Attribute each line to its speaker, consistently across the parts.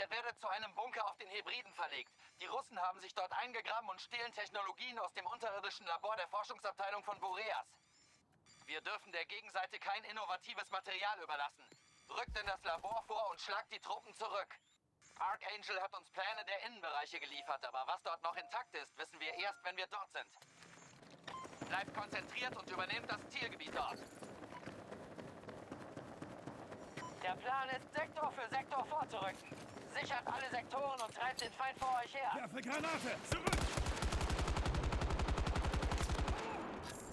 Speaker 1: Ihr werdet zu einem Bunker auf den Hebriden verlegt. Die Russen haben sich dort eingegraben und stehlen Technologien aus dem unterirdischen Labor der Forschungsabteilung von Boreas. Wir dürfen der Gegenseite kein innovatives Material überlassen. Rückt in das Labor vor und schlagt die Truppen zurück. Archangel hat uns Pläne der Innenbereiche geliefert, aber was dort noch intakt ist, wissen wir erst, wenn wir dort sind. Bleibt konzentriert und übernehmt das Zielgebiet dort. Der Plan ist, Sektor für Sektor vorzurücken. Sichert alle Sektoren und treibt den Feind vor euch her.
Speaker 2: Werfe Granate! Zurück!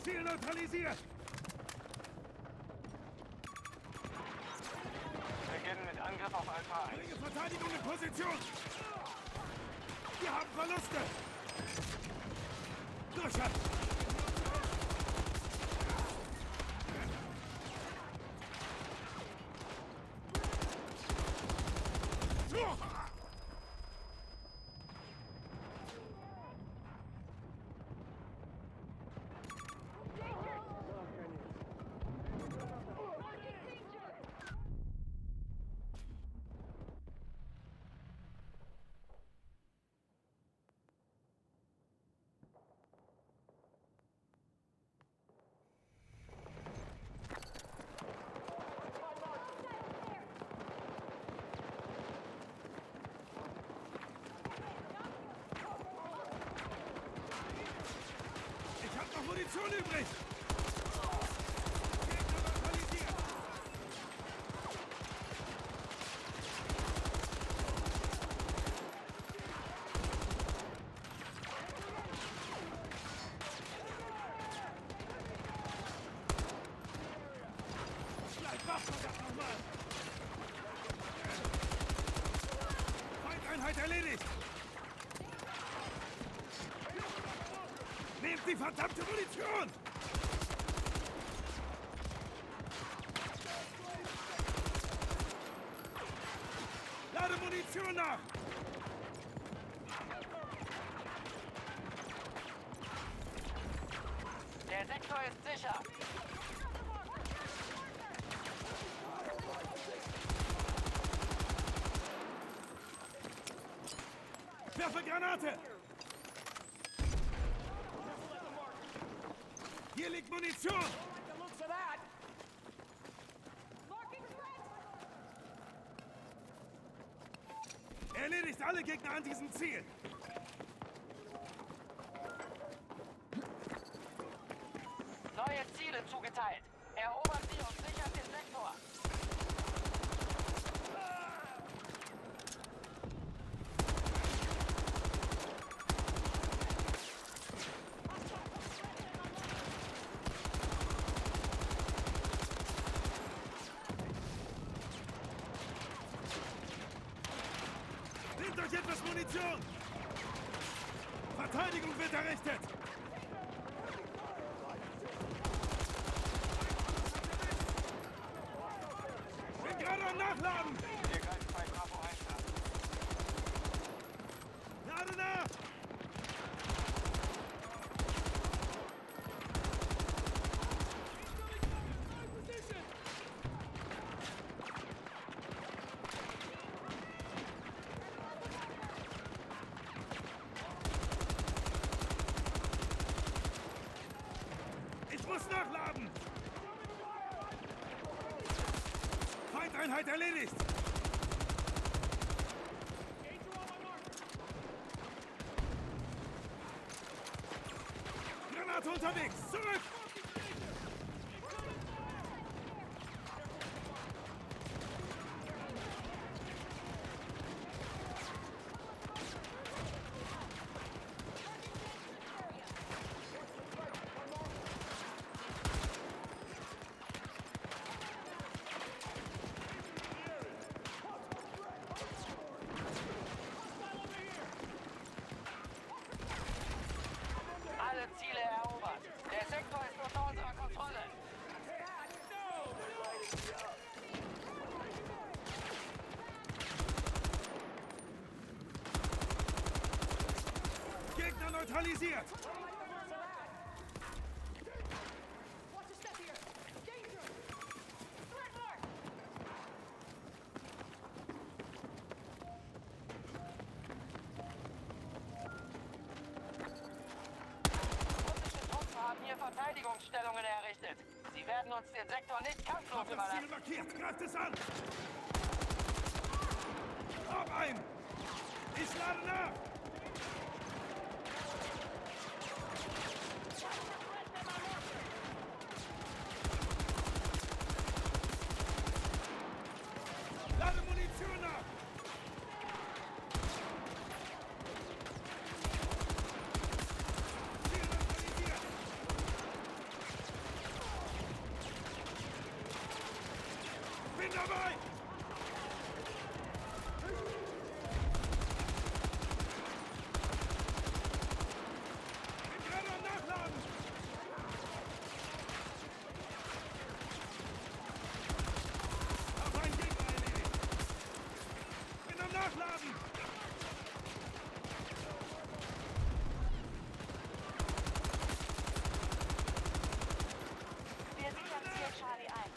Speaker 2: Ziel neutralisiert!
Speaker 3: Beginnen mit Angriff auf Alpha 1.
Speaker 2: Bringe Verteidigung in Position! Wir haben Verluste! Durchhalten! Ich hab noch Munition übrig! Gegner neutralisiert! Bleib wach, verdammt nochmal! Feindeinheit erledigt! Nehmt die verdammte Munition! Lade Munition nach!
Speaker 1: Der Sektor ist sicher.
Speaker 2: Werfe Granate! Hier liegt Munition! Erledigt alle Gegner an diesem Ziel!
Speaker 1: Neue Ziele zugeteilt. Erobern Sie und sichern den Sektor.
Speaker 2: Nehmt euch etwas Munition! Verteidigung wird errichtet! Bin gerade am Nachladen!
Speaker 3: Hier greift bei Bravo 1 an.
Speaker 2: Lade nach! Ich muss nachladen! Feindeinheit erledigt! Granate unterwegs! Zurück!
Speaker 1: Alle Ziele erobert. Der Sektor ist unter unserer Kontrolle.
Speaker 2: Gegner neutralisiert!
Speaker 1: Sie werden uns den Sektor nicht kampflos
Speaker 2: Hab das Ziel
Speaker 1: überlassen.
Speaker 2: markiert. Greift es an. Hab ein. Ich lade nach. Lade Munition nach. Ziel neutralisiert. Bin dabei. Bin gerade am Nachladen. Hab einen Gegner erledigt. Bin am Nachladen.
Speaker 4: Wir sichern Ziel Charlie ein.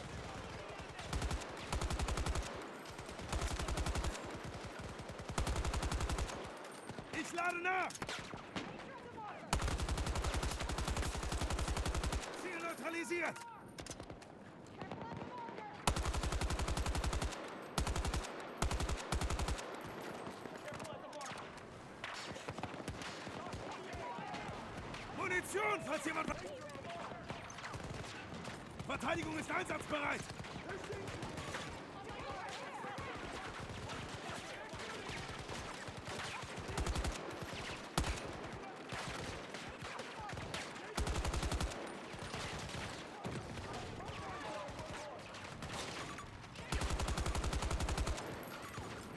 Speaker 2: Ich lade nach. Ziel neutralisiert. Munition, falls jemand... Verteidigung ist einsatzbereit.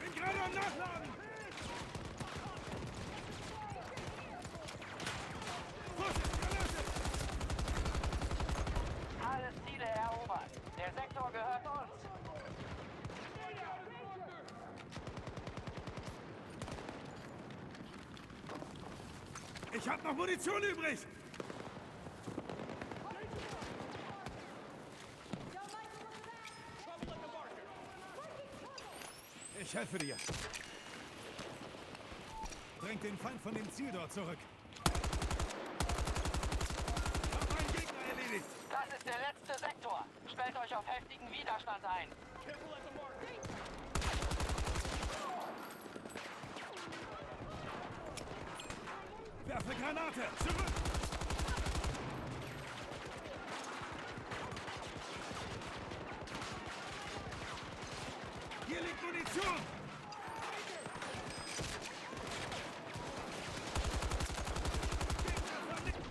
Speaker 2: Bin gerade am Nachladen. Vorsicht, Granate.
Speaker 1: Alle Ziele erobert. Der Sektor gehört uns.
Speaker 2: Ich hab noch Munition übrig. Ich helfe dir. Drängt den Feind von dem Ziel dort zurück. Hab einen Gegner erledigt.
Speaker 1: Das ist der letzte Sektor. Stellt euch auf heftigen Widerstand ein.
Speaker 2: Werfe Granate. Zurück. Hier liegt Munition. Gegner vernichtet.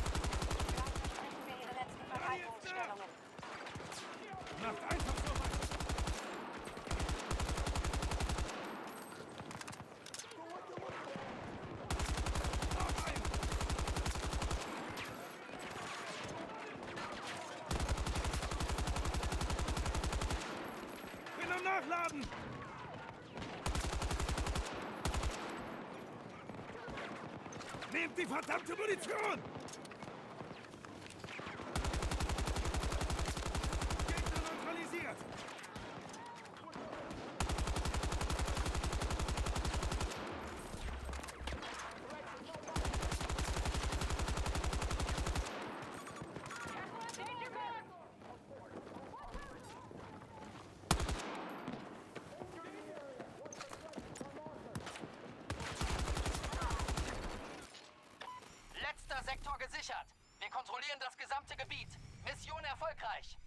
Speaker 4: Besprechen wir Ihre letzten Verteidigungsstellungen.
Speaker 2: Macht einfach so weiter. Hab einen. Bin am Nachladen. Nehmt die verdammte Munition. Gegner neutralisiert.
Speaker 1: Letzter Sektor gesichert. Wir kontrollieren das gesamte Gebiet. Mission erfolgreich.